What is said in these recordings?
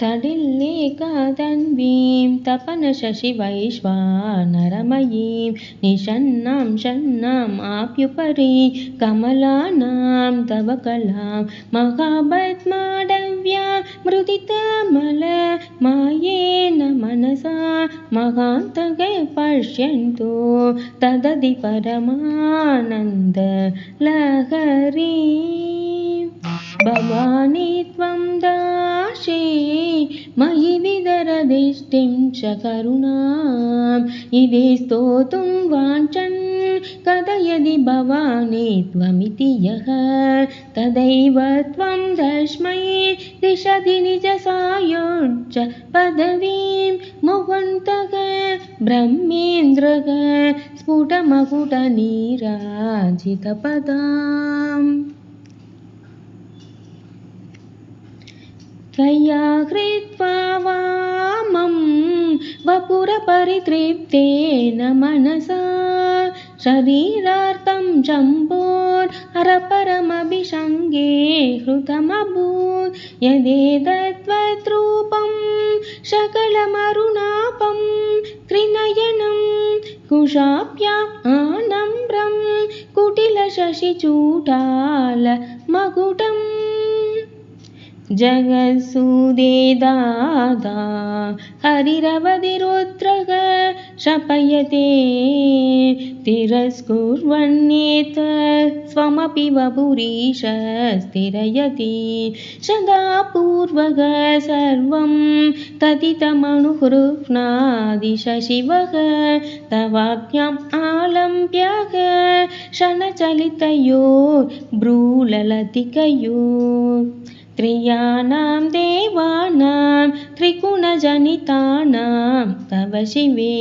तडिल्लेकातन्वीं तपनशशिवैश्वानरमयीं निषन्नां षण्णाम् आप्युपरि कमलानां तव कलां महापद्माडव्यां मृदितमलमायेन मनसा महान्तके पश्यन्तो तदधि परमानन्दलहरीं भवानी त्वं दाशे मयि विदरदिष्टिं च करुणाम् इदे स्तोतुं वाञ्छन् कथयति भवानी त्वमिति यः तदैव त्वं तस्मै दिशति निजसायुज्य पदवीं मुकुन्दः ब्रह्मेन्द्रः स्फुटमकुटनीराजितपदाम् त्वया हृत्वा वामं वपुरपरितृप्तेन मनसा शरीरार्थं शम्भोरपरमभिषङ्गे हृतमभूत् यदेतद्वद्रूपं सकलमरुणापं त्रिनयनं कुशाभ्याम् आनम्रं कुटिलशशिचूटालमकुटम् जगत्सूदे दादा हरिरवधिरुद्रः शपयते तिरस्कुर्वन्नेतत् स्वमपि वपुरीश स्थिरयति सदा पूर्वः सर्वं तदितमनुगृह्णादि शशिवः तवाज्ञाम् आलम्ब्यः क्षणचलितयोर्भ्रूललतिकयोः त्रियाणां देवानां त्रिगुणजनितानां तव शिवे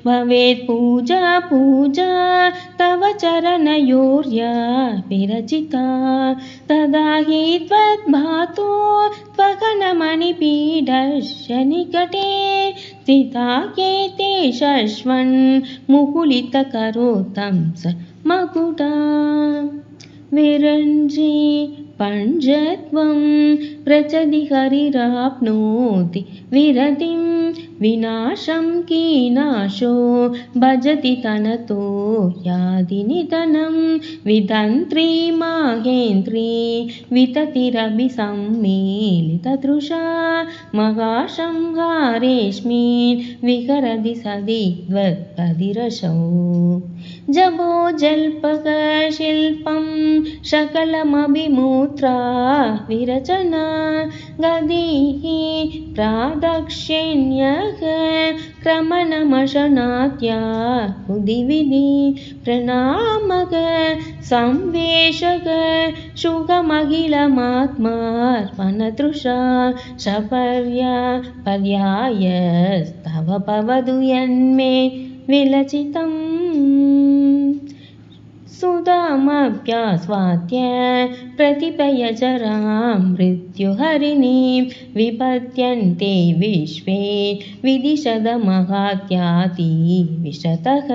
भवेत् पूजा पूजा तव चरणयोर्या विरचिता तदा हि त्वद्भातो त्वगणमणिपीडस्य निकटे स्थिता एते शश्वन् मुकुलितकरोतं स मकुटा विरञ्जी पञ्चत्वं प्रचदि हरिराप्नोति विरतिं विनाशं कीनाशो भजति तनतो यादि निधनं वितन्त्री माहेन्द्री विततिरभिसम्मीलिततृषा महासंहारेऽस्मिन् विहरति सदिग्वत्पदिरसौ जभो जल्पः शिल्पं सकलमभिमूत्रा विरचना गदिः प्रादक्षिण्यः क्रमणमशनात्या बुद्धिविधि प्रणामः संवेशः सुखमखिलमात्मार्पणतृषा सपर्यायस्तव भवतु यन्मे विलचितम् सुधामप्यास्वाद्य प्रतिपयचरां मृत्युहरिणीं विपद्यन्ते विश्वे विदिशदमहात्याति विशतः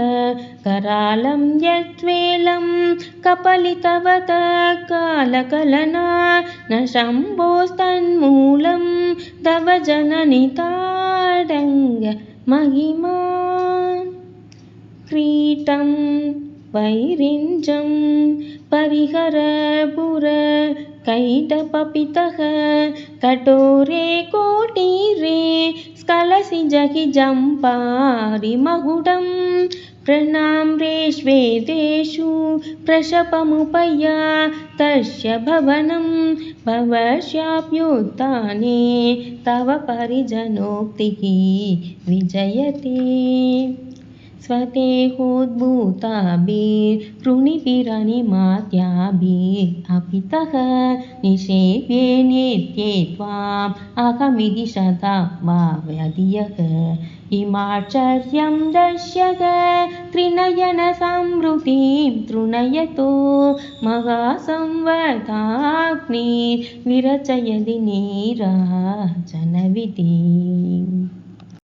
करालं यत्वेलं कपलितवत कालकलना न शम्भोस्तन्मूलं तव जननिताडङ्ग महिमा क्रीटं वैरिञ्जं परिहरपुर कैटपपितः कठोरे कोटीरे स्खलसि जहि जम्पारिमकुटं प्रणाम्रेष्वेदेषु प्रशपमुपया तस्य भवनं भवस्याप्युत्थाने तव परिजनोक्तिः विजयते स्वतेहोद्भूताभिर्हृणिभिरनिमात्याभिरपितः निषेव्ये नित्ये त्वाम् अहमिति सदा भावयधियः इमाश्चर्यं दर्श्यः त्रिनयनसंवृतिं तृणयतो महासंवर्धाग्निर्विरचयति नीराजनविधिम्।